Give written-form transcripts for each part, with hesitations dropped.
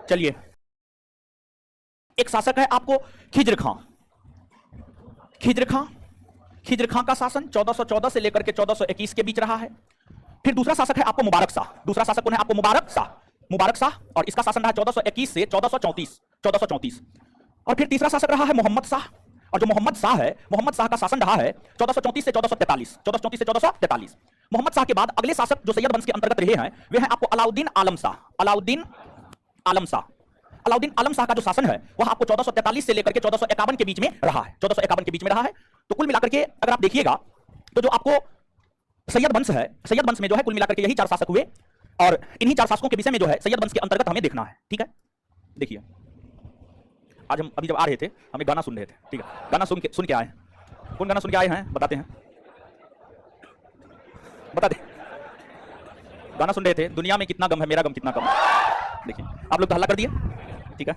चलिए, एक शासक है आपको खिज्र खां। खिज्र खां, खिज्र खां का शासन 1414 से लेकर के 1421 के बीच रहा है। फिर दूसरा शासक है आपको मुबारक शाह। दूसरा शासक कौन है आपको? मुबारक शाह। मुबारक शाह, और इसका शासन रहा 1421 से 1434। और फिर तीसरा शासक रहा है मोहम्मद शाह, और जो मोहम्मद शाह है, मोहम्मद शाह का शासन रहा है 1434 से 1443। 1434 से 1443। मोहम्मद शाह के बाद अगले शासक जो सैयद वंश के अंतर्गत रहे हैं वे हैं आपको अलाउद्दीन आलम शाह। अलाउद्दीन आलम शाह। अलाउद्दीन आलम शाह का जो शासन है वह आपको 1443 से लेकर के 1451 के बीच में रहा है। 1451 के बीच में रहा है। तो कुल मिलाकर के अगर आप देखिएगा तो जो आपको सैयद वंश है, सैयद वंश में जो है कुल मिलाकर के यही 4 शासक हुए, और इन्हीं 4 शासकों के विषय में जो है सैयद वंश के अंतर्गत हमें देखना है। ठीक है, देखिए आज हम अभी जब आ रहे थे हम एक गाना सुन रहे थे। ठीक है, गाना सुन के आए। कौन गाना सुन के आए हैं बताते हैं, बता दे। गाना सुन रहे थे, दुनिया में कितना गम है, मेरा गम कितना कम है। देखिए आप लोग तो हल्ला कर दिए। ठीक है,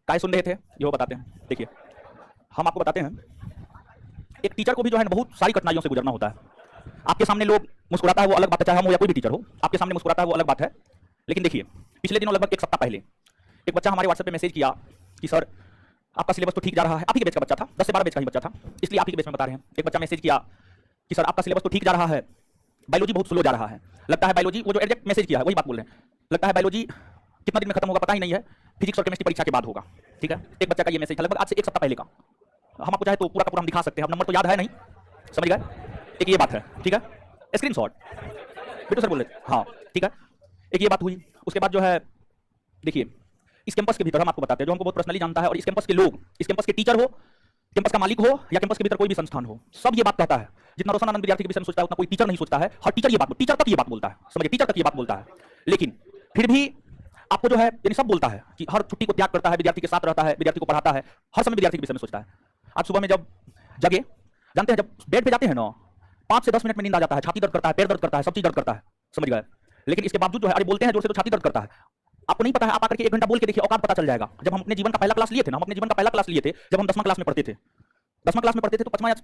काय सुन रहे थे ये बताते हैं। देखिए हम आपको बताते हैं, एक टीचर को भी जो है बहुत सारी कठिनाइयों से गुजरना होता है। आपके सामने लोग मुस्कुराता है वो अलग बात है, चाहे हम हो या कोई भी टीचर हो, आपके सामने मुस्कुराता है वो अलग बात है। लेकिन देखिए पिछले दिनों लगभग 1 सप्ताह पहले एक बच्चा हमारे व्हाट्सएप पे मैसेज किया कि सर आपका सिलेबस तो ठीक जा रहा है। आप ही के बैच का बच्चा था, 10 से 12 बैच का ही बच्चा था, इसलिए आप ही के बैच में बता रहे हैं। एक बच्चा मैसेज किया कि सर आपका सिलेबस तो ठीक जा रहा है, बायोलॉजी बहुत स्लो जा रहा है। लगता है बायोलॉजी, वो जो एग्जैक्ट मैसेज किया है वही बात बोल रहे हैं, लगता है बायोलॉजी कितना दिन में खत्म होगा पता ही नहीं है, फिजिक्स और केमिस्ट्री परीक्षा के बाद होगा। ठीक है, एक बच्चा का ये मैसेज था लगभग आज से 1 सप्ताह पहले का। हम आपको चाहे तो पूरा का पूरा हम दिखा सकते हैं, नंबर तो याद है नहीं, समझ गए। एक ये बात है, ठीक है, स्क्रीनशॉट बिट्टू सर बोल रहे थे। हाँ ठीक है, एक ये बात हुई। उसके बाद जो है देखिए इस कैंपस के भीतर हम आपको बताते हैं, जो हमको बहुत पर्सनली जानता है, और इस कैंपस के लोग, इस कैंपस के टीचर हो, कैंपस का मालिक हो या कैंपस के भीतर कोई भी संस्थान हो, सब ये बात कहता है। जितना रोशन आनंद विद्यार्थी के विषय में सोचता है उतना कोई टीचर नहीं सोचता है। हर टीचर ये बात, टीचर तक ये बात बोलता है, समझिए, टीचर तक ये बात बोलता है। लेकिन फिर भी आपको जो है यानी सब बोलता है कि हर छुट्टी को त्याग करता है, विद्यार्थी के साथ रहता है, विद्यार्थी को पढ़ाता है, हर समय विद्यार्थी के विषय में सोचता है। आज सुबह में जब जगे, जानते हैं जब बेड पे जाते हैं ना 5 से 10 मिनट में नींद आ जाता है, छाती दर्द करता है, पैर दर्द करता है, सब चीज दर्द करता है, समझ गए। लेकिन इसके बावजूद जो है अरे बोलते हैं जोर से तो छाती दर्द करता है। आपको नहीं पता है, आप आकर के 1 घंटा बोल के देखिए, औकात पता चल जाएगा। जब हम अपने जीवन का पहला क्लास लिए थे ना, हम अपने जीवन का पहला क्लास लिए थे जब हम 10वां क्लास में पढ़ते थे। 10वां क्लास में पढ़ते थे तो 5वां या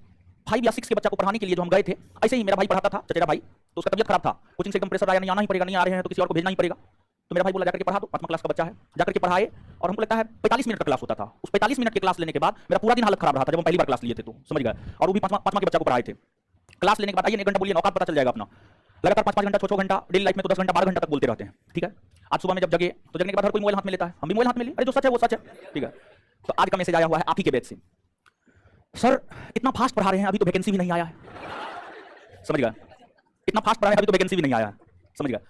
5 या 6 के बच्चा को पढ़ाने के लिए जो हम गए थे, ऐसे ही मेरा भाई पढ़ाता था, चचेरा भाई, तो उसका तबियत खराब था, कोचिंग से एकदम प्रेशर आया, नहीं आना ही पड़ेगा, नहीं आ रहे हैं तो किसी और को भेजना ही पड़ेगा। तो मेरा भाई बोला जाकर के पढ़ा दो, 5वां क्लास का बच्चा है, जाकर के पढ़ाए, और हमको लगता है 45 मिनट का क्लास होता था। उस 45 मिनट के क्लास लेने के बाद मेरा पूरा दिन हालत खराब रहा था, जब हम पहली बार क्लास लिए थे तो, समझ गए। और वो भी 5वां के बच्चा को पढ़ाए थे। क्लास लेने के बाद आइए 1 घंटा बोलिए, औकात पता चल जाएगा अपना। लगातार 5-5 घंटा, 6-6 घंटा, डेली लाइफ में तो 10 घंटा 12 घंटा तक बोलते रहते हैं। ठीक है, आज सुबह में जब जगे तो जगने के बाद हर कोई मोबाइल हाथ में लेता है, हम भी मोबाइल हाथ में लिए, अरे जो सच है वो सच है। ठीक है, तो आज का मैसेज आया हुआ है आप ही के बैच से, सर इतना फास्ट पढ़ा रहे हैं अभी तो वैकेंसी भी नहीं आया है, समझ गए। इतना फास्ट पढ़ा रहे हैं अभी तो वैकेंसी भी नहीं आया है, समझ गए।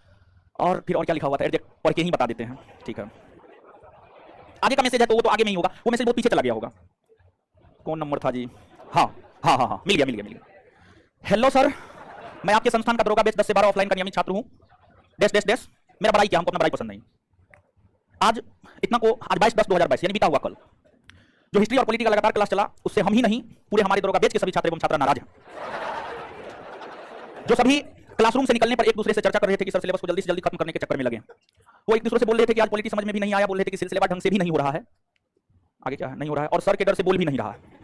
और फिर और क्या लिखा हुआ था एग्जैक्ट पढ़ के ही बता देते हैं। ठीक है, आगे का मैसेज है तो वो तो आगे में ही होगा, वो मैसेज बहुत पीछे चला गया होगा। कौन नंबर था जी? हाँ हाँ हाँ हाँ, मिल गया। हेलो सर, मैं आपके संस्थान का दरोगा बैच 10 से 12 ऑफलाइन का नियमित छात्र हूँ। डैश डैश डैश, मेरा बड़ाई क्या, हमको अपना बड़ाई पसंद नहीं। आज इतना को आज 22/10/2022 यानी बीता हुआ कल जो हिस्ट्री और पॉलिटी का लगातार क्लास चला, उससे हम ही नहीं पूरे हमारे दरोगा बैच के सभी छात्र एवं छात्रा नाराज हैं। जो सभी क्लासरूम से निकलने पर एक दूसरे से चर्चा कर रहे थे कि सर सिलेबस को जल्दी से जल्दी खत्म करने के चक्कर में लगे, वो एक दूसरे से बोल रहे थे कि आज पॉलिटी समझ में भी नहीं आया, बोल रहे थे कि सिलसिलेवार ढंग से भी नहीं हो रहा है, आगे क्या है नहीं हो रहा है, और सर के डर से बोल भी नहीं रहा है।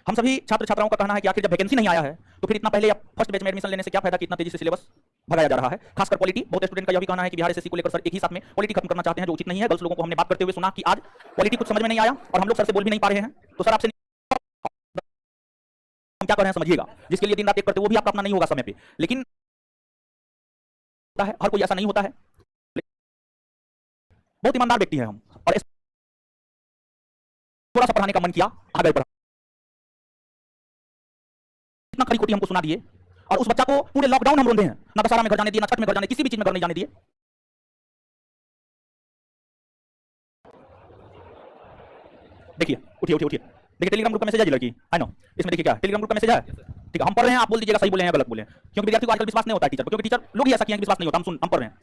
हम सभी छात्र छात्राओं का कहना है कि आखिर जब वैकेंसी नहीं आया है तो फिर इतना पहले या फर्स्ट बैच में एडमिशन लेने से क्या फायदा कि इतना तेजी से सिलेबस भगाया जा रहा है, खासकर पॉलिटी। बहुत स्टूडेंट का यह भी कहना है कि बिहार एसएससी को लेकर सर एक ही साथ में पॉलिटी खत्म करना चाहते हैं, जो उचित नहीं है। गर्ल्स लोगों को हमने बात करते हुए सुना कि आज पॉलिटी कुछ समझ में नहीं आया और हम लोग सर से बोल भी नहीं पा रहे हैं, तो सर आपसे हम क्या कर रहे हैं समझिएगा। जिसके लिए दिन रात एक करते वो भी आपका अपना नहीं होगा समय पे, लेकिन हर कोई ऐसा नहीं होता है। बहुत ईमानदार व्यक्ति है हम, और थोड़ा सा पढ़ाने का मन किया, आ गए पढ़ा, इतना खरी खोटी हमको सुना दिए, और उस बच्चा को पूरे लॉकडाउन हम रोंदे हैं, ना दशहरा में घर जाने दिए, ना छठ में घर जाने, किसी भी चीज में घर नहीं जाने दिए। देखिए उठिए उठिए उठिए, देखिए टेलीग्राम ग्रुप का मैसेज है जी लड़की, है ना, इसमें देखिए क्या टेलीग्राम ग्रुप का मैसेज है। ठीक है, हम पढ़ रहे हैं, आप बोल दीजिएगा सही बोले हैं गलत बोले हैं, क्योंकि विद्यार्थी को आजकल विश्वास नहीं होता है टीचर को, क्योंकि टीचर लोग ही ऐसा किए हैं कि विश्वास नहीं होता। हम पढ़ रहे हैं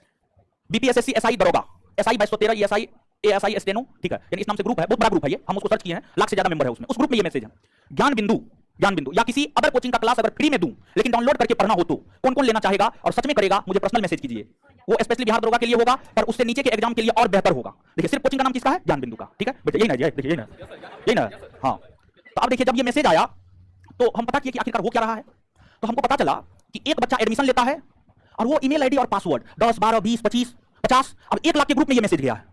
बीपीएसएससी एसआई दरोगा, एसआई 2213, एएसआई एएसआई स्टेनो, ठीक है, यानी इस नाम से ग्रुप है, बहुत बड़ा ग्रुप है ये, हम उसको सर्च किए हैं, लाख से ज्यादा मेंबर है उसमें। उस ग्रुप में ये मैसेज है, ज्ञान बिंदु या किसी अदर कोचिंग का क्लास अगर फ्री में दूं लेकिन डाउनलोड करके पढ़ना हो तो कौन कौन लेना चाहेगा और सच में करेगा, मुझे पर्सनल मैसेज कीजिए। वो स्पेशली बिहार दरोगा के लिए होगा, पर उससे नीचे के एग्जाम के लिए और बेहतर होगा। देखिए सिर्फ कोचिंग का नाम किसका है? ज्ञान बिंदु का। ठीक है बेटा, यही ना, देखिए यही ना। हाँ, तो अब देखिए जब ये मैसेज आया तो हम पता किए कि आखिरकार हो क्या रहा है। तो हमको पता चला कि एक बच्चा एडमिशन लेता है और वो ईमेल आईडी और पासवर्ड 10 12 20 25 50, अब 1 लाख के ग्रुप में ये मैसेज गया है।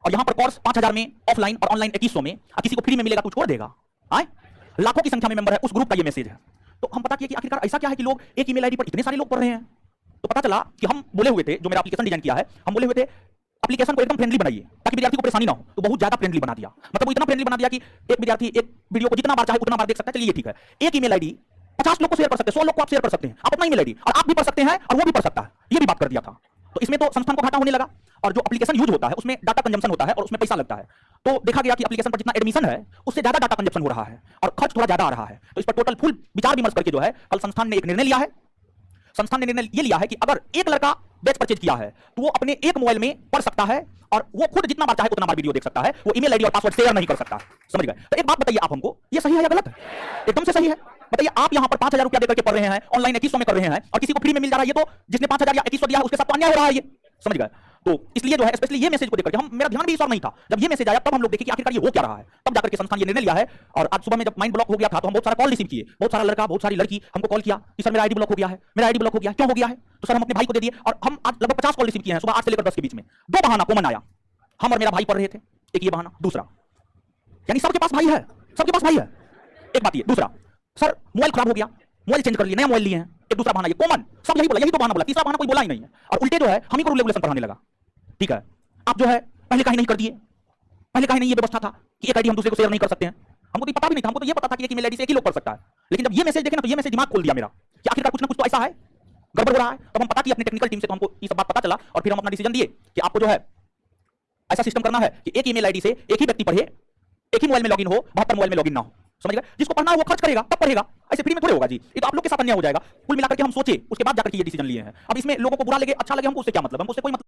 और यहां पर कोर्स 5000 में ऑफलाइन और ऑनलाइन 2100 में, किसी को फ्री में मिलेगा तो छोड़ देगा। आए लाखों की संख्या में मेंबर है, उस ग्रुप का ये मैसेज है। तो हम पता किया कि आखिरकार ऐसा क्या है कि लोग एक ईमेल आईडी पर इतने सारे लोग पढ़ रहे हैं। तो पता चला कि हम बोले हुए थे, जो मेरा एप्लीकेशन डिजाइन किया है, हम बोले हुए थे एप्लीकेशन को एकदम फ्रेंडली बनाइए ताकि विद्यार्थी को परेशानी ना हो। तो बहुत ज्यादा फ्रेंडली बना दिया, मतलब वो इतना फ्रेंडली बना दिया कि एक विद्यार्थी एक वीडियो को जितना बार चाहे उतना बार देख सकता है। चलिए ठीक है, एक ईमेल आईडी 50 लोग को शेयर कर सकते हैं, 100 लोग को आप शेयर कर सकते हैं, आप अपना ईमेल आईडी, और आप भी पढ़ सकते हैं और वो भी पढ़ सकता है, ये भी बात कर दिया था। तो इसमें तो संस्थान को घाटा होने लगा, और जो एप्लीकेशन यूज होता है उसमें डाटा कंजम्पशन होता है और उसमें पैसा लगता है। तो देखा गया कि एप्लीकेशन पर जितना एडमिशन है उससे ज्यादा डाटा कंजम्पशन हो रहा है और खर्च थोड़ा ज्यादा आ रहा है। तो इस पर टोटल फुल विचार विमर्श करके जो है कल संस्थान ने एक निर्णय लिया है। संस्थान ने निर्णय ये लिया है कि अगर एक लड़का बैच परचेज किया है तो वो अपने एक मोबाइल में पढ़ सकता है और वो खुद जितना बार चाहे उतना बार वीडियो देख सकता है, वो ईमेल आईडी और पासवर्ड शेयर नहीं कर सकता। समझ गए? तो एक बात बताइए आप हमको, ये सही है या गलत है? एकदम से सही है। बताइए आप यहां पर 5000 रुपया देकर के पढ़ रहे हैं, ऑनलाइन 2100 में कर रहे हैं और किसी को फ्री में मिल जा रहा है, ये तो जिसने 5000 या 2100 दिया है उसके साथ तो अन्याय हो रहा है ये। समझ गए? तो इसलिए जो है स्पेशली ये मैसेज को देकर के हम, मेरा ध्यान भी इस और नहीं था, जब ये मैसेज आया तब हम लोग देखे कि आखिरकार ये हो क्या रहा है, तब जाकर के संस्थान ये निर्णय लिया है। और आज सुबह में जब माइंड ब्लॉक हो गया था तो हम बहुत सारा कॉल रिसीव किए, बहुत सारा लड़का बहुत सारी लड़की हमको कॉल किया कि सर मेरा आईडी ब्लॉक हो गया है, मेरा आईडी ब्लॉक हो गया, क्यों हो गया है? तो सर हम अपने भाई को दे दिए, और हम आज लगभग 50 कॉल रिसीव किए हैं सुबह 8 से लेकर 10 के बीच में। दो बहाना कॉमन आया, हम और मेरा भाई पढ़ रहे थे, एक ये बहाना, दूसरा यानी सबके पास भाई है, सबके पास भाई है, एक बात ये। दूसरा, सर मोबाइल खराब हो गया, मोबाइल चेंज कर लिए, नया मोबाइल लिए हैं, एक दूसरा बहाना, ये कॉमन, सब यही बोला, यही तो बहाना बोला, तीसरा बहाना कोई बोला ही नहीं है। और उल्टे जो है हम ही को रेगुलेशन पढ़ाने लगा। ठीक है, आप जो है पहले काहे नहीं कर दिए, पहले काहे नहीं ये व्यवस्था था कि एक आईडी हम दूसरे को शेयर नहीं कर सकते हैं? हमको तो पता भी नहीं था, हमको तो ये पता था कि एक ईमेल आईडी से एक ही लोग कर सकता है। लेकिन जब ये मैसेज देखे ना तो ये मैसेज दिमाग खोल दिया मेरा कि आखिरकार कुछ ना कुछ तो ऐसा है, गड़बड़ हो रहा है। तब हम पता किया अपनी टेक्निकल टीम से, तो हमको ये सब बात पता चला और फिर हम अपना डिसीजन दिए कि आपको जो है ऐसा सिस्टम करना है कि एक ईमेल आईडी से एक ही व्यक्ति पढ़े, एक ही मोबाइल में लॉगिन हो, 72 मोबाइल में लॉगिन ना हो। समझ गए? जिसको पढ़ना है वो खर्च करेगा तब पढ़ेगा, ऐसे फ्री में थोड़े होगा जी। ये तो आप लोग के साथ अन्याय हो जाएगा। कुल मिलाकर के हम सोचे, उसके बाद जाकर के ये डिसीजन लिए हैं। अब इसमें लोगों को बुरा लगे अच्छा लगे हमको उससे क्या मतलब, हमको उससे कोई मतलब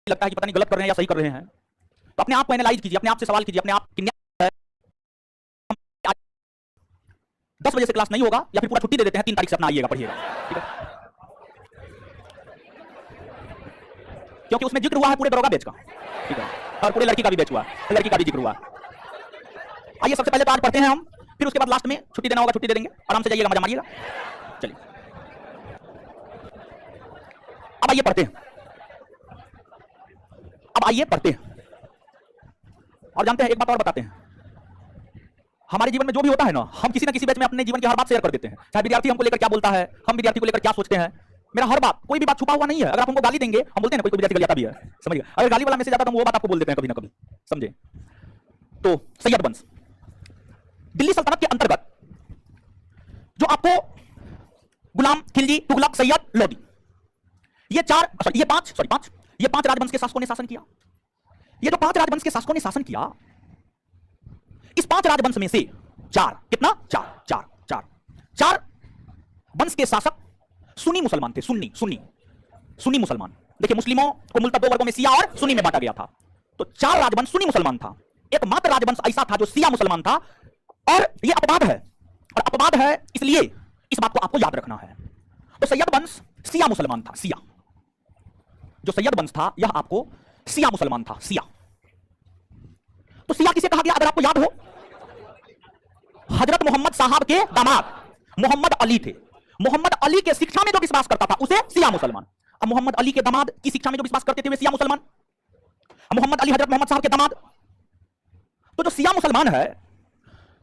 लगता है कि पता नहीं गलत कर रहे हैं या सही कर रहे हैं। तो अपने आप को एनालाइज कीजिए, अपने आप से सवाल कीजिए, अपने आप कि 10 बजे से क्लास नहीं होगा या फिर पूरा छुट्टी दे देते हैं, 3 तारीख से अपना आइएगा पढ़िएगा। ठीक है, क्योंकि उसमें जिक्र हुआ है पूरे दरोगा बैच का। ठीक है, और पूरे लड़की का भी बैच हुआ, लड़की का भी जिक्र हुआ। आइए सबसे पहले तो आज पढ़ते हैं हम, फिर उसके बाद लास्ट में छुट्टी देना होगा, छुट्टी दे देंगे, आराम से जाइएगा, मजा मारिएगा। चलिए अब आइए पढ़ते हैं, अब आइए पढ़ते हैं। और जानते हैं एक बात और बताते हैं, हमारे जीवन में जो भी होता है ना, हम किसी ना किसी बैच में अपने जीवन की हर बात शेयर कर देते हैं। चाहे विद्यार्थी हमको लेकर क्या बोलता है, हम विद्यार्थी को लेकर क्या सोचते हैं। मेरा हर बात, कोई भी बात छुपा हुआ नहीं है। अगर आप हमको गाली देंगे, हम बोलते हैं ना कोई विद्यार्थी गाली आता भी है, समझिए, अगर गाली वाला मैसेज आता तो हम वो बात आपको बोल देते हैं कभी ना कभी, समझे। तो सैयद वंश दिल्ली सल्तनत के अंतर्गत जो आपको गुलाम खिलजी, तुगलक, सैयद, लोदी, ये पांच राजवंश के शासकों ने शासन किया। ये जो 5 राजवंश के शासकों ने शासन किया, इस 5 राजवंश में से चार वंश के शासक सुन्नी मुसलमान थे। सुन्नी मुसलमान। देखिए, मुस्लिमों को मूलतः 2 वर्गों में शिया और सुन्नी में बांटा गया था। तो 4 राजवंश सुन्नी मुसलमान था, एकमात्र राजवंश ऐसा था जो शिया मुसलमान था। और यह अपवाद है, और अपवाद है इसलिए इस बात को आपको याद रखना है। तो सैयद वंश शिया मुसलमान था, शिया। जो सैयद वंश था यह आपको शिया मुसलमान था, शिया। तो शिया किसे कहा गया अगर आपको याद हो? हजरत मोहम्मद साहब के दामाद मोहम्मद अली थे। मोहम्मद अली के शिक्षा में जो विश्वास करता था उसे शिया मुसलमान। अब मोहम्मद अली के दामाद की शिक्षा में जो विश्वास करते थे वे शिया मुसलमान। मोहम्मद अली हजरत मोहम्मद साहब के दामाद। तो जो शिया मुसलमान है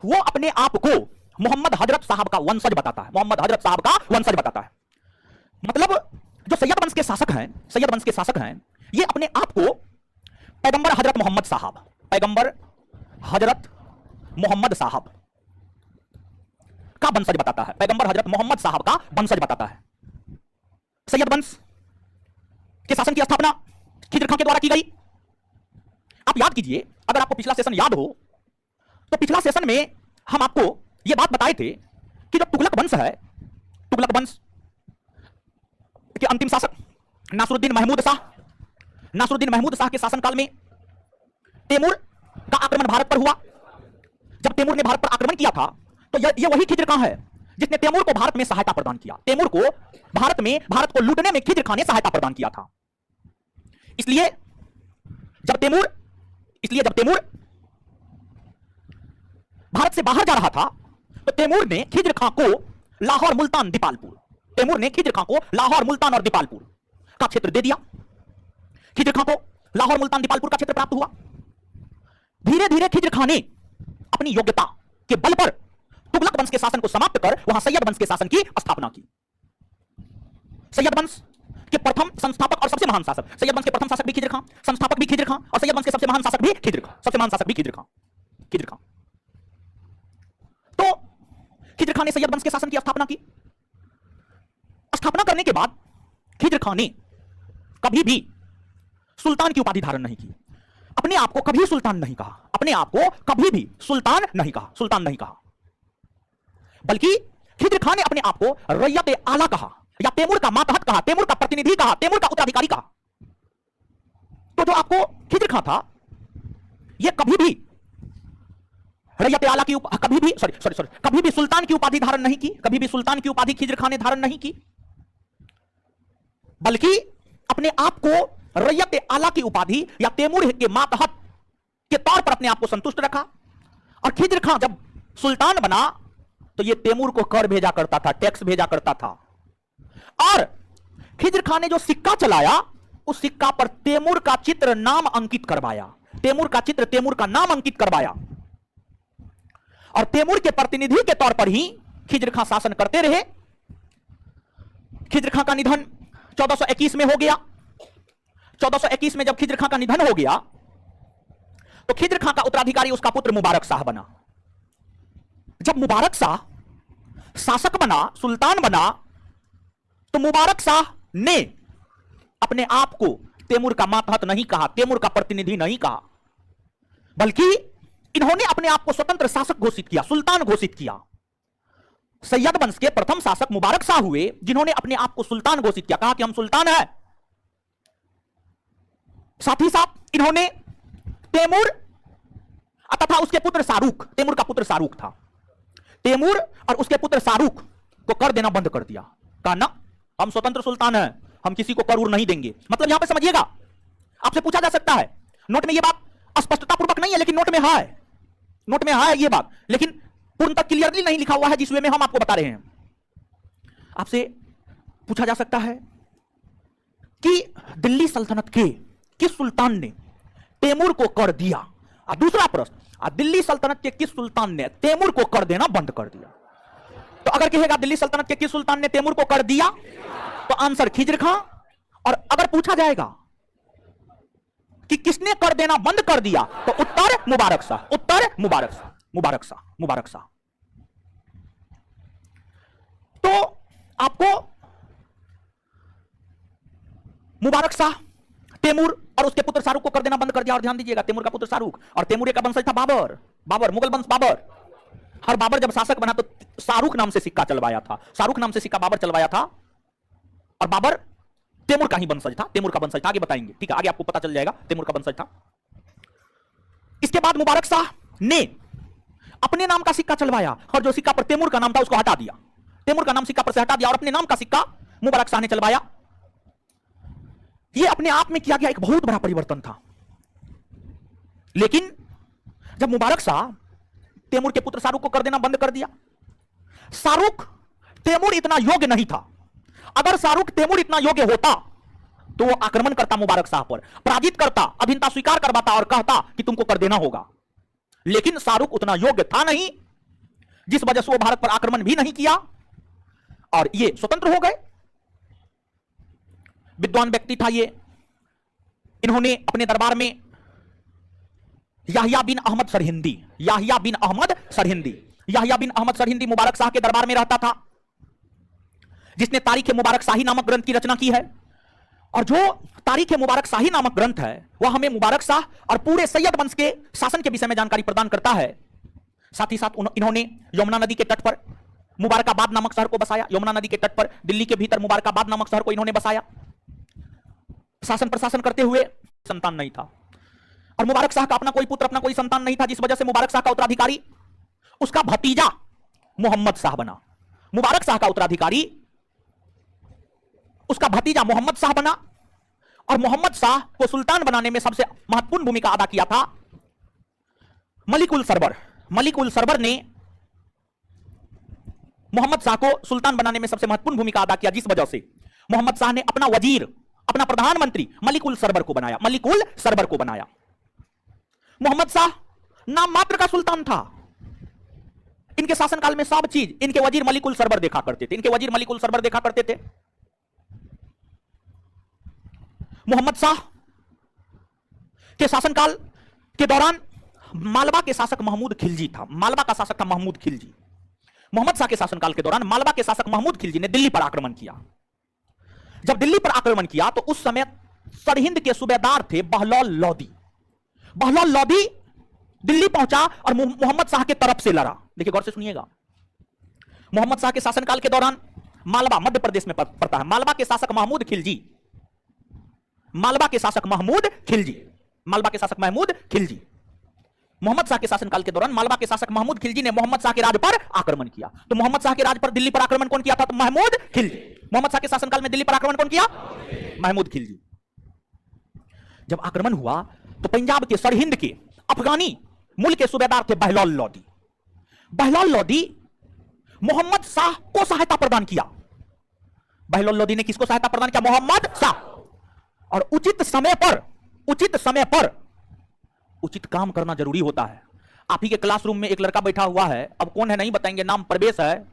वो अपने आप को मोहम्मद हजरत साहब का वंशज बताता है, मोहम्मद हजरत साहब का वंशज बताता है। मतलब जो सैयद वंश के शासक हैं, ये अपने आप को पैगंबर हजरत मोहम्मद साहब, पैगंबर हजरत मोहम्मद साहब का वंशज बताता है, पैगंबर हजरत मोहम्मद साहब का वंशज बताता है। सैयद वंश के शासन की स्थापना खिज्र खां के द्वारा की गई। आप याद कीजिए, अगर आपको पिछला सेशन याद हो तो पिछला सेशन में हम आपको यह बात बताए थे कि जो तुगलक वंश है, तुगलक वंश के अंतिम शासक नासरुद्दीन महमूद शाह के शासनकाल में तैमूर का आक्रमण भारत पर हुआ। जब तैमूर ने भारत पर आक्रमण किया था तो यह वही खिज्र खां है जिसने तैमूर को भारत में सहायता प्रदान किया। तैमूर को भारत को लूटने में खिज्र खां ने सहायता प्रदान किया था। इसलिए जब तैमूर भारत से बाहर जा रहा था तो तैमूर ने खिज्र खां को लाहौर, मुल्तान, दीपालपुर, तैमूर ने खिज्र खां को लाहौर, मुल्तान और दीपालपुर का क्षेत्र दे दिया। खिज्र खां को लाहौर, मुल्तान, दीपालपुर का क्षेत्र प्राप्त हुआ। धीरे धीरे खिज्र खां ने अपनी योग्यता के बल पर तुगलक वंश के शासन को समाप्त कर वहां सैयद वंश के शासन की स्थापना की। सैयद वंश के प्रथम संस्थापक और सबसे महान शासक, सैयद वंश के प्रथम शासक भी खिज्र खां, संस्थापक भी खिज्र खां, और सैयद वंश के सबसे महान शासक भी खिज्र खां, सबसे महान शासक भी खिज्र खां। तो खिज्र खां ने सैयद वंश के शासन की स्थापना की। स्थापना करने के बाद खिज्र खां ने कभी भी सुल्तान की उपाधि धारण नहीं की, अपने आप को कभी सुल्तान नहीं कहा, अपने आप को कभी भी सुल्तान नहीं कहा, बल्कि खिज्र खां ने अपने आप को रैयत आला कहा, या तैमूर का मातहत कहा, तैमूर का प्रतिनिधि कहा, तैमूर का उत्तराधिकारी कहा। तो जो आपको खिज्र खां था, यह कभी भी रैयत आला की कभी भी सुल्तान की उपाधि धारण नहीं की, कभी भी सुल्तान की उपाधि खिज्र खां ने धारण नहीं की, बल्कि अपने आप को रैयत आला की उपाधि या तैमूर के मातहत के तौर पर अपने आप को संतुष्ट रखा। और खिज्र खां जब सुल्तान बना तो यह तैमूर को कर भेजा करता था, टैक्स भेजा करता था। और खिज्र खां ने जो सिक्का चलाया, उस सिक्का पर तैमूर का चित्र नाम अंकित करवाया, तैमूर का चित्र, तैमूर का नाम अंकित करवाया। और तैमूर के प्रतिनिधि के तौर पर ही खिज्र खां शासन करते रहे। खिज्र खां का निधन 1421 में हो गया। 1421 में जब खिज्र खां का निधन हो गया तो खिज्र खां का उत्तराधिकारी उसका पुत्र मुबारक शाह बना। जब मुबारक शाह शासक बना, सुल्तान बना, तो मुबारक शाह ने अपने आप को तैमूर का मातहत नहीं कहा, तैमूर का प्रतिनिधि नहीं कहा, बल्कि इन्होंने अपने आप को स्वतंत्र शासक घोषित किया, सुल्तान घोषित किया। सैयद वंश के प्रथम शासक मुबारक शाह हुए, जिन्होंने अपने आप को सुल्तान घोषित किया, कहा कि हम सुल्तान हैं। साथ ही साथ इन्होंने तैमूर तथा उसके पुत्र शाहरुख, तैमूर का पुत्र शाहरुख था, तैमूर और उसके पुत्र शाहरुख को कर देना बंद कर दिया। कहा ना, हम स्वतंत्र सुल्तान हैं, हम किसी को कर उर नहीं देंगे। मतलब यहां पे समझिएगा, आपसे पूछा जा सकता है, नोट में यह बात स्पष्टता पूर्वक नहीं है, लेकिन नोट में है, नोट में है यह बात, लेकिन पूर्णतः क्लियरली नहीं लिखा हुआ है, जिस वे में हम आपको बता रहे हैं। आपसे पूछा जा सकता है कि दिल्ली सल्तनत के किस सुल्तान ने तैमूर को कर दिया? और दूसरा प्रश्न, दिल्ली सल्तनत के किस सुल्तान ने तैमूर को कर देना बंद कर दिया? तो अगर कहेगा दिल्ली सल्तनत के किस सुल्तान ने तैमूर को कर दिया, तो आंसर खिज्र खां। और अगर पूछा जाएगा कि किसने कर देना बंद कर दिया, तो उत्तर मुबारक शाह, उत्तर मुबारक शाह, मुबारक शाह, मुबारक शाह। तो आपको मुबारक शाह, तैमूर और उसके पुत्र शाहरुख को कर देना बंद कर दिया। और ध्यान दीजिएगा, तैमूर का पुत्र शाहरुख, और तैमूर का वंशज था बाबर, बाबर, मुगल वंश बाबर। हर बाबर जब शासक बना तो शाहरुख नाम से सिक्का चलवाया था, शाहरुख नाम से सिक्का बाबर चलवाया था, और बाबर तैमूर का ही वंशज था, तैमूर का वंशज था। आगे बताएंगे, ठीक है, आगे आपको पता चल जाएगा, तैमूर का वंशज था। इसके बाद मुबारक शाह ने अपने नाम का सिक्का चलवाया, और जो सिक्का पर तैमूर का नाम था उसको हटा दिया, तैमूर का नाम सिक्का पर से हटा दिया, और अपने नाम का सिक्का मुबारक शाह ने चलवाया। यह अपने आप में किया गया एक बहुत बड़ा परिवर्तन था। लेकिन जब मुबारक शाह तैमूर के पुत्र शाहरुख को कर देना बंद कर दिया, शाहरुख तैमूर इतना योग्य नहीं था। अगर शाहरुख तैमूर इतना योग्य होता तो वो आक्रमण करता मुबारक शाह पर, पराजित करता, अधीनता स्वीकार करवाता और कहता कि तुमको कर देना होगा। लेकिन शाहरुख उतना योग्य था नहीं, जिस वजह से वो भारत पर आक्रमण भी नहीं किया और ये स्वतंत्र हो गए। विद्वान व्यक्ति था ये। इन्होंने अपने दरबार में याहिया बिन अहमद सरहिंदी, याहिया बिन अहमद सरहिंदी, याहिया बिन अहमद सरहिंदी मुबारक शाह के दरबार में रहता था, जिसने तारीख मुबारक शाही नामक ग्रंथ की रचना की है। और जो तारीख मुबारक शाही नामक ग्रंथ है वह हमें मुबारक शाह और पूरे सैयद वंश के शासन के विषय में जानकारी प्रदान करता है। साथ ही साथ इन्होंने यमुना नदी के तट पर मुबारकाबाद नामक शहर को बसाया। यमुना नदी के तट पर दिल्ली के भीतर मुबारकाबाद नामक शहर को इन्होंने बसाया। शासन प्रशासन करते हुए संतान नहीं था, और मुबारक शाह का अपना कोई पुत्र, अपना कोई संतान नहीं था, जिस वजह से मुबारक शाह का उत्तराधिकारी उसका भतीजा मोहम्मद शाह बना। मुबारक शाह का उत्तराधिकारी उसका भतीजा मोहम्मद शाह बना, और मोहम्मद शाह को सुल्तान बनाने में सबसे महत्वपूर्ण भूमिका अदा किया था मलिक उल सरवर। मलिक उल सरवर ने मोहम्मद शाह को सुल्तान बनाने में सबसे महत्वपूर्ण भूमिका अदा किया, जिस वजह से मोहम्मद शाह ने अपना वजीर अपना प्रधानमंत्री मलिकुल सरवर को बनाया, मलिकुल सरवर को बनाया। मोहम्मद शाह नाम मात्र का सुल्तान था। इनके शासनकाल में सब चीज इनके वजीर मलिकुल सरवर देखा करते थे, इनके वजीर मलिकुल सरवर देखा करते थे। मोहम्मद शाह के शासनकाल के दौरान मालवा के शासक महमूद खिलजी था, मालवा का शासक था महमूद खिलजी। मोहम्मद शाह के शासनकाल के दौरान मालवा के शासक महमूद खिलजी ने दिल्ली पर आक्रमण किया। जब दिल्ली पर आक्रमण किया तो उस समय सरहिंद के सूबेदार थे बहलौल लोदी। बहलौल लोदी दिल्ली पहुंचा और मोहम्मद शाह के तरफ से लड़ा। देखिए गौर से सुनिएगा, मोहम्मद शाह के शासनकाल के दौरान मालवा मध्य प्रदेश में पड़ता है। मालवा के शासक महमूद खिलजी, मालवा के शासक महमूद खिलजी, मालवा के शासक महमूद खिलजी, मोहम्मद शाह के शासनकाल के दौरान मालवा के शासक महमूद खिलजी ने मोहम्मद शाह के राज पर आक्रमण किया। तो मोहम्मद शाह के राज पर दिल्ली पर आक्रमण कौन किया था? तो महमूद खिलजी। मोहम्मद शाह के शासनकाल में दिल्ली पर आक्रमण कौन किया? महमूद खिलजी। जब आक्रमण हुआ तो पंजाब के सरहिंद के अफगानी मूल के सूबेदार थे बहलौल लोदी। बहलौल लोदी मोहम्मद शाह को सहायता प्रदान किया। बहलौल लोदी ने किसको सहायता प्रदान किया? मोहम्मद शाह। और उचित समय पर उचित काम करना जरूरी होता है। आप ही के क्लासरूम में एक लड़का बैठा हुआ है, अब कौन है नहीं बताएंगे, नाम प्रवेश है।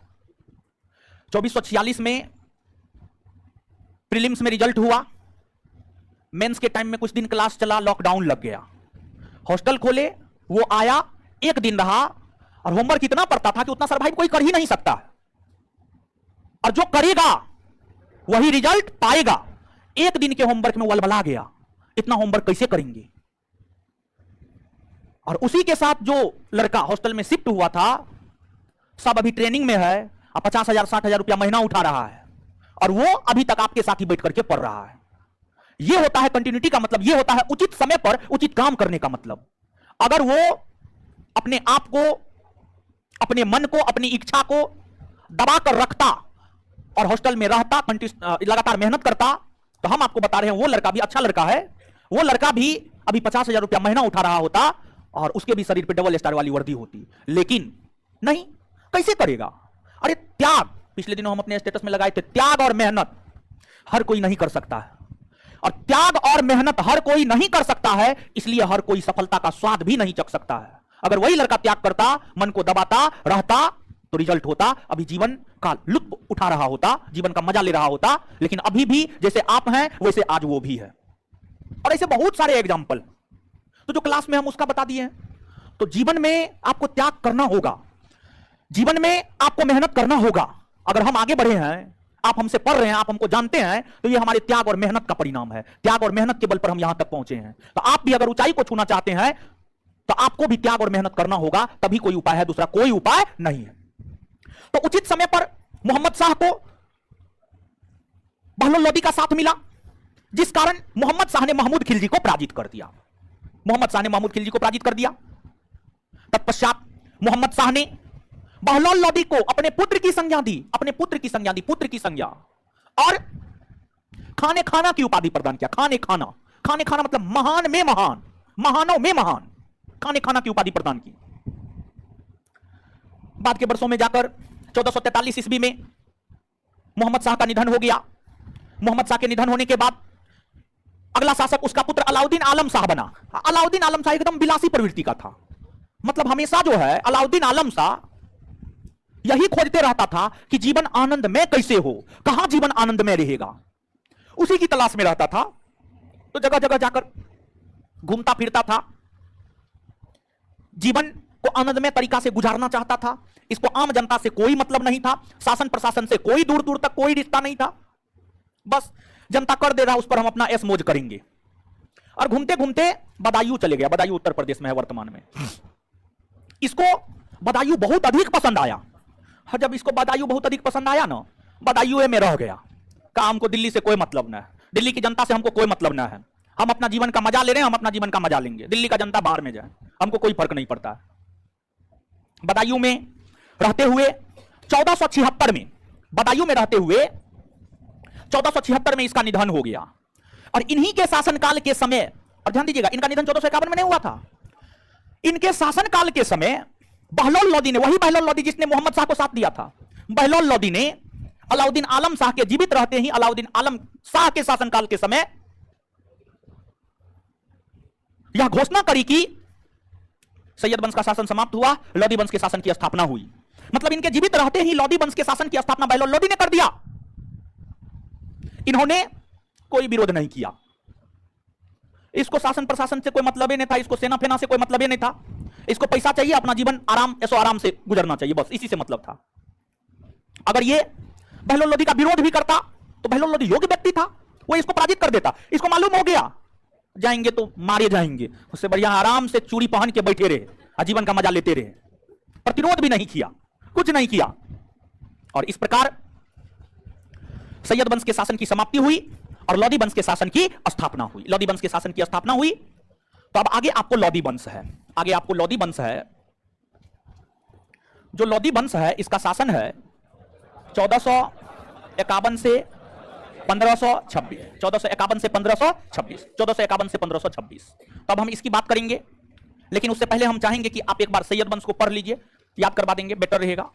2446 में प्रीलिम्स में रिजल्ट हुआ, मेंस के टाइम में कुछ दिन क्लास चला, लॉकडाउन लग गया, हॉस्टल खोले, वो आया, एक दिन रहा और होमवर्क इतना पड़ता था कि उतना सर्वाइव कोई कर ही नहीं सकता, और जो करेगा वही रिजल्ट पाएगा। एक दिन के होमवर्क में वलवला गया, इतना होमवर्क कैसे करेंगे। और उसी के साथ जो लड़का हॉस्टल में शिफ्ट हुआ था, सब अभी ट्रेनिंग में है और 50,000 60,000 रुपया महीना उठा रहा है, और वो अभी तक आपके साथ ही बैठ करके पढ़ रहा है। ये होता है कंटिन्यूटी का मतलब, ये होता है उचित समय पर उचित काम करने का मतलब। अगर वो अपने आप को, अपने मन को, अपनी इच्छा को दबा कर रखता और हॉस्टल में रहता, लगातार मेहनत करता, तो हम आपको बता रहे हैं वो लड़का भी अच्छा लड़का है, वो लड़का भी अभी 50,000 रुपया महीना उठा रहा होता और उसके भी शरीर पे डबल स्टार वाली वर्दी होती। लेकिन नहीं, कैसे करेगा? अरे त्याग, पिछले दिनों हम अपने स्टेटस में लगाए थे, त्याग और मेहनत हर कोई नहीं कर सकता है, और त्याग और मेहनत हर कोई नहीं कर सकता है, इसलिए हर कोई सफलता का स्वाद भी नहीं चख सकता है। अगर वही लड़का त्याग करता, मन को दबाता रहता, तो रिजल्ट होता, अभी जीवन का लुत्फ उठा रहा होता, जीवन का मजा ले रहा होता। लेकिन अभी भी जैसे आप हैं वैसे आज वो भी है, और ऐसे बहुत सारे एग्जाम्पल तो जो क्लास में हम उसका बता दिए हैं। तो जीवन में आपको त्याग करना होगा, जीवन में आपको मेहनत करना होगा। अगर हम आगे बढ़े हैं, आप हमसे पढ़ रहे हैं, आप हमको जानते हैं, तो ये हमारे त्याग और मेहनत का परिणाम है। त्याग और मेहनत के बल पर हम यहां तक पहुंचे हैं। तो आप भी अगर ऊंचाई को छूना चाहते हैं तो आपको भी त्याग और मेहनत करना होगा, तभी कोई उपाय है, दूसरा कोई उपाय नहीं है। तो उचित समय पर मोहम्मद शाह को बहलौल लोदी का साथ मिला, जिस कारण मोहम्मद शाह ने महमूद खिलजी को पराजित कर दिया। मोहम्मद शाह ने महमूद खिलजी को पराजित कर दिया। तत्पश्चात मोहम्मद शाह ने बहलौल लोदी को अपने पुत्र की संज्ञा दी, अपने पुत्र की संज्ञा दी, पुत्र की संज्ञा, और खाने खाना की उपाधि प्रदान किया। खाने खाना, खाने खाना मतलब महान में महान, महानों में महान, खाने खाना की उपाधि प्रदान की। बाद के वर्षों में जाकर 1443 ईस्वी में मोहम्मद शाह का निधन हो गया। मोहम्मद शाह के निधन होने के बाद अगला शासक उसका पुत्र अलाउद्दीन आलम शाह बना। अलाउद्दीन आलम शाह एकदम विलासी प्रवृत्ति का था, मतलब हमेशा जो है अलाउद्दीन आलम शाह यही खोजते रहता था कि जीवन आनंद में कैसे हो, कहां जीवन आनंद में रहेगा, उसी की तलाश में रहता था। तो जगह जगह जाकर घूमता फिरता था, जीवन को आनंदमय तरीका से गुजारना चाहता था। इसको आम जनता से कोई मतलब नहीं था, शासन प्रशासन से कोई दूर दूर तक कोई रिश्ता नहीं था। बस जनता कर दे रहा, उस पर हम अपना ऐश मौज करेंगे। और घूमते घूमते बदायूं चले गया। बदायूं उत्तर प्रदेश में है वर्तमान में। इसको बदायूं बहुत अधिक पसंद आया। और जब इसको बदायूं बहुत अधिक पसंद आया ना, बदायूं में रह गया। कहा हमको दिल्ली से कोई मतलब ना है, दिल्ली की जनता से हमको कोई मतलब ना है, हम अपना जीवन का मजा ले रहे हैं, हम अपना जीवन का मजा लेंगे, दिल्ली का जनता बाहर में जाए, हमको कोई फर्क नहीं पड़ता है। बदायूं में रहते हुए 1476 में, बदायूं में रहते हुए 1476 में इसका निधन हो गया। और इन्हीं के शासनकाल के समय, और ध्यान दीजिएगा इनका निधन 1451 में नहीं हुआ था, इनके शासनकाल के समय बहलौल लोदी ने, वही बहलौल लोदी जिसने मोहम्मद शाह को साथ दिया था, बहलौल लोदी ने अलाउद्दीन आलम शाह के जीवित रहते ही अलाउद्दीन आलम शाह के शासनकाल के समय यह घोषणा करी कि सैयद वंश का शासन समाप्त हुआ, लोदी वंश के शासन की स्थापना हुई। मतलब इनके जीवित रहते ही लोदी वंश के शासन की स्थापना बहलोल लोदी ने कर दिया। इन्होंने कोई विरोध नहीं किया। इसको शासन प्रशासन से कोई मतलब ही नहीं था, इसको सेना फेना से कोई मतलब ही नहीं था। इसको पैसा चाहिए, अपना जीवन आराम ऐसो आराम से गुजरना चाहिए, बस इसी से मतलब था। अगर ये बहलोल लोदी का विरोध भी करता तो बहलोल लोदी योग्य व्यक्ति था, वो इसको पराजित कर देता। इसको मालूम हो गया जाएंगे तो मारे जाएंगे, उससे बढ़िया आराम से चूड़ी पहन के बैठे रहे, आजीवन का मजा लेते रहे। प्रतिरोध भी नहीं किया, कुछ नहीं किया। और इस प्रकार सैयद वंश के शासन की समाप्ति हुई और लोदी वंश के शासन की स्थापना हुई। लोदी वंश के शासन की स्थापना हुई। तो अब आगे आपको लोदी वंश है, आगे आपको लोदी वंश है। जो लोदी वंश है इसका शासन है 1451 से 1526, 1451 से 1526, 1451 से 1526। तो अब हम इसकी बात करेंगे, लेकिन उससे पहले हम चाहेंगे कि आप एक बार सैयद वंश को पढ़ लीजिए, याद करवा देंगे, बेटर रहेगा।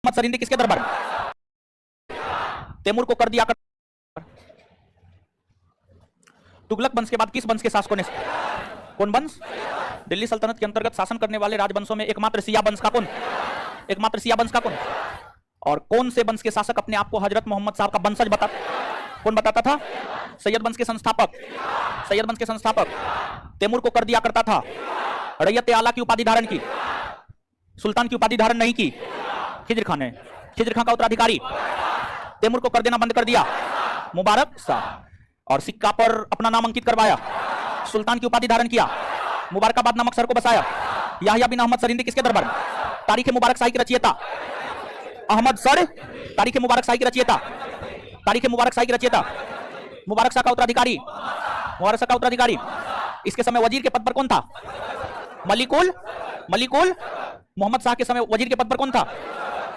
सरिंदे किसके दरबार? तैमूर को कर दिया। तुगलक वंश के बाद किस वंश के शासकों ने, कौन वंश? दिल्ली सल्तनत के अंतर्गत शासन करने वाले राजवंशों में एकमात्र सिया वंश का कौन? एकमात्र सिया वंश का कौन? और कौन से वंश के शासक अपने आप को हजरत मोहम्मद साहब का वंशज कौन बताता था? सैयद वंश के संस्थापक, सैयद वंश के संस्थापक तैमूर को कर दिया करता था। रैयत आला की उपाधि धारण की, सुल्तान की उपाधि धारण नहीं की। खिज्र खान है, खिज्र खान का उत्तराधिकारी तैमूर को कर देना बंद कर दिया मुबारक शाह, और सिक्का पर अपना नाम अंकित करवाया। सुल्तान की उपाधि धारण किया, मुबारकाबाद नामक शहर को बसाया। याहिया बिन अहमद सरिंदी किसके दरबार? तारीख मुबारक शाही के रचयिता अहमद सर, तारीख मुबारक शाही के रचयिता, तारीख मुबारक शाही के रचयिता, मुबारक शाह का उत्तराधिकारी, मुबारक शाह का उत्तराधिकारी। इसके समय वजीर के पद पर कौन था? मलिकुल, मलिकुल मोहम्मद शाह के समय वजीर के पद पर कौन था?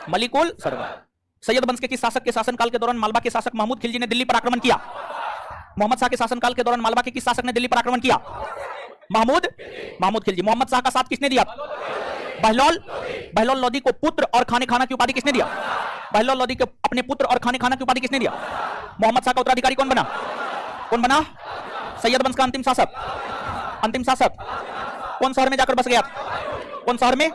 Molecule server. सैयद वंश के किस शासक के शासनकाल के दौरान मालवा के शासक महमूद खिलजी ने दिल्ली पर आक्रमण किया? मोहम्मद शाह के शासनकाल के दौरान मालवा के किस शासक ने दिल्ली पर आक्रमण किया? महमूद खिलजी। मोहम्मद शाह का साथ किसने दिया? बहलोल। बहलोल लोदी को पुत्र और खाने खाना की उपाधि किसने दिया? बहलोल लोदी को अपने पुत्र और खाने खाना की उपाधि किसने दिया? मोहम्मद शाह का उत्तराधिकारी कौन बना? कौन बना? सैयद वंश का अंतिम शासक, अंतिम शासक कौन शहर में जाकर बस गया? कौन शहर में?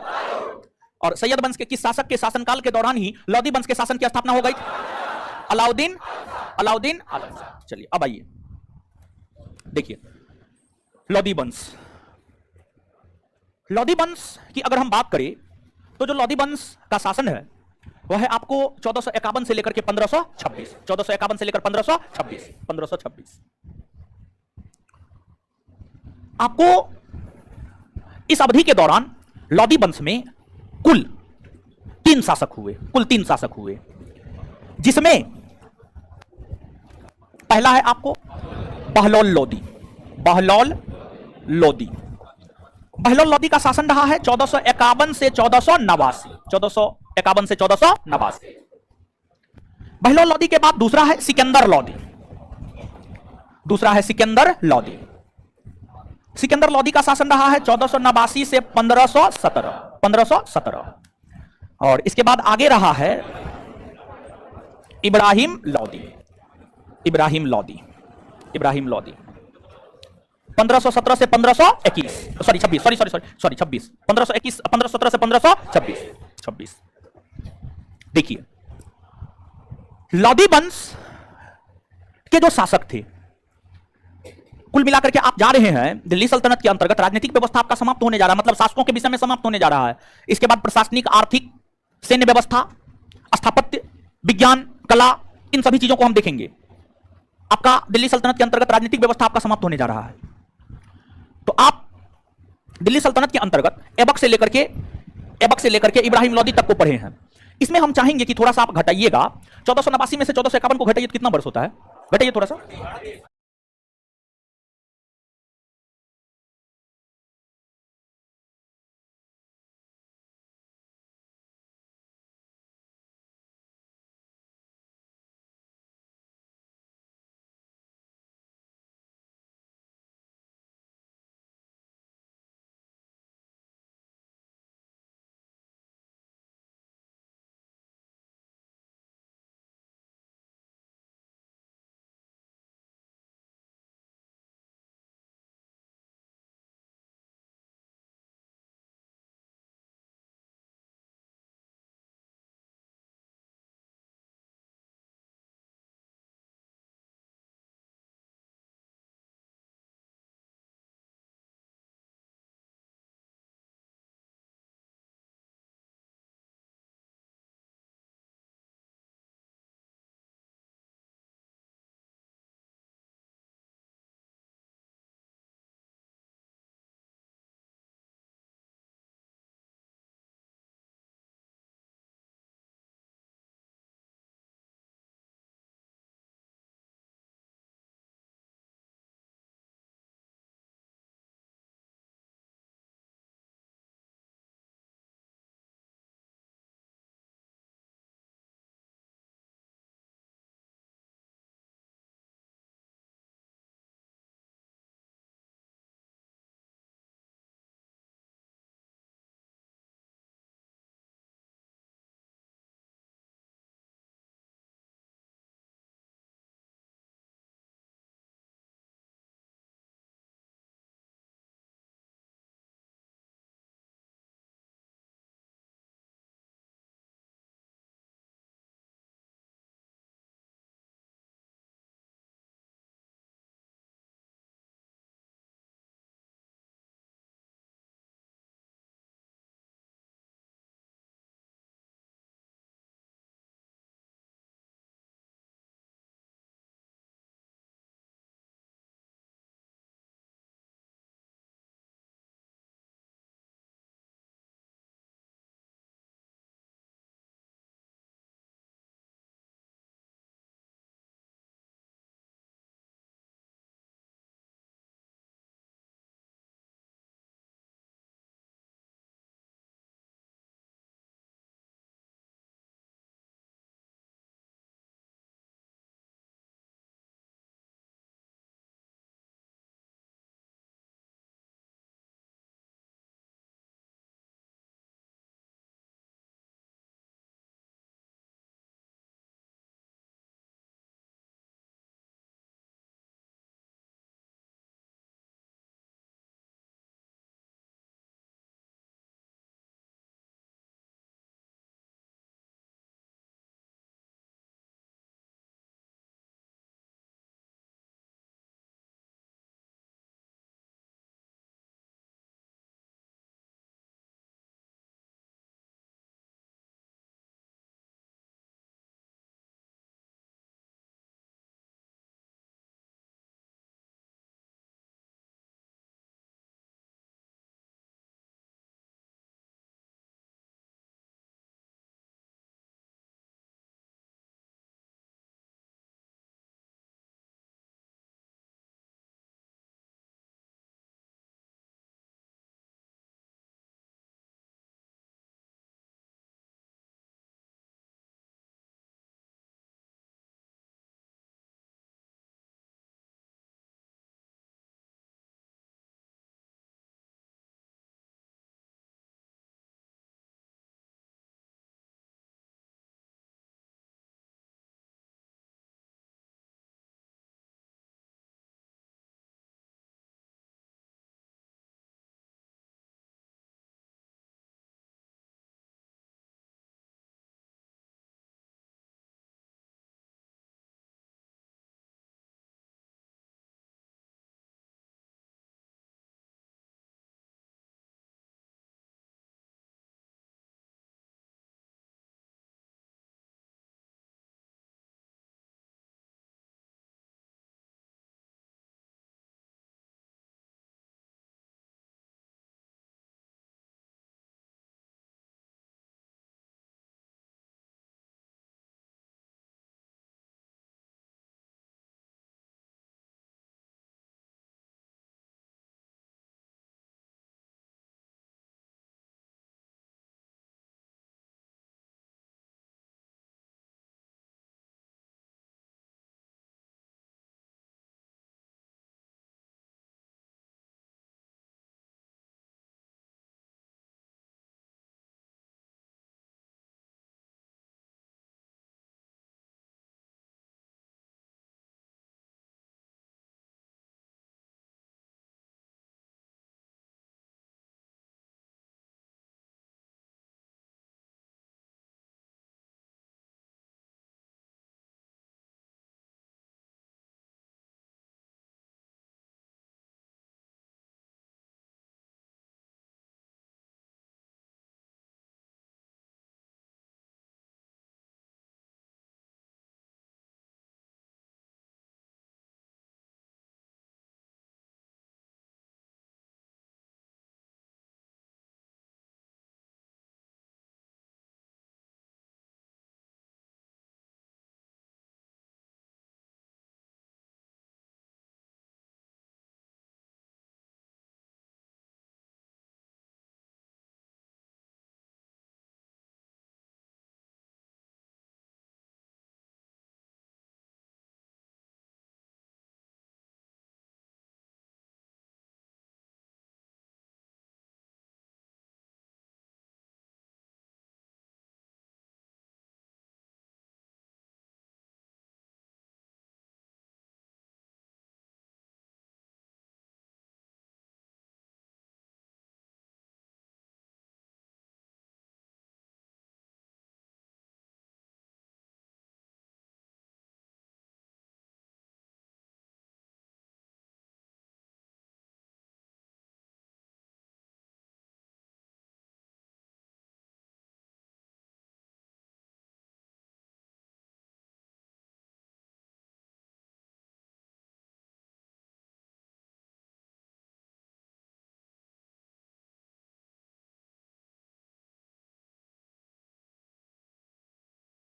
और सैयद वंश के किस शासक के शासनकाल के दौरान ही लोदी वंश के शासन की स्थापना हो गई? अलाउद्दीन, अलाउद्दीन आलम। चलिए अब आइए देखिए लोदी वंश। लोदी वंश की अगर हम बात करें तो जो लोदी वंश का शासन है वह है आपको 1451 से लेकर के 1526, 1451 से लेकर 1526, 1526। आपको इस अवधि के दौरान लोदी वंश में कुल 3 शासक हुए, कुल 3 शासक हुए, जिसमें पहला है आपको बहलोल लोदी। बहलोल लोदी, बहलोल लोदी का शासन रहा है 1451 से 1489, 1451 से 1489। बहलोल लोदी के बाद दूसरा है सिकंदर लोदी, दूसरा है सिकंदर लोदी। सिकंदर लोदी का शासन रहा है 1489 से 1517, 1517। और इसके बाद आगे रहा है इब्राहिम लोदी, इब्राहिम लोदी, इब्राहिम लोदी 1517 से 1521, sorry 26, sorry sorry sorry sorry 26, 1521, 1517 से 1526, 26। देखिए लोदी वंश के जो शासक थे, कुल मिलाकर के आप जा रहे हैं दिल्ली सल्तनत के अंतर्गत राजनीतिक व्यवस्था आपका समाप्त होने जा रहा है, मतलब शासकों के विषय में समाप्त होने जा रहा है। इसके बाद प्रशासनिक, आर्थिक, सैन्य व्यवस्था, स्थापत्य, विज्ञान, कला, इन सभी चीजों को हम देखेंगे। आपका दिल्ली सल्तनत के अंतर्गत राजनीतिक व्यवस्था आपका समाप्त होने जा रहा है। तो आप दिल्ली सल्तनत के अंतर्गत ऐबक से लेकर के इब्राहिम लोदी तक को पढ़े हैं। इसमें हम चाहेंगे कि थोड़ा सा आप घटाइएगा, 1489 में से 1451 को घटाइए तो कितना वर्ष होता है? घटाइए थोड़ा सा।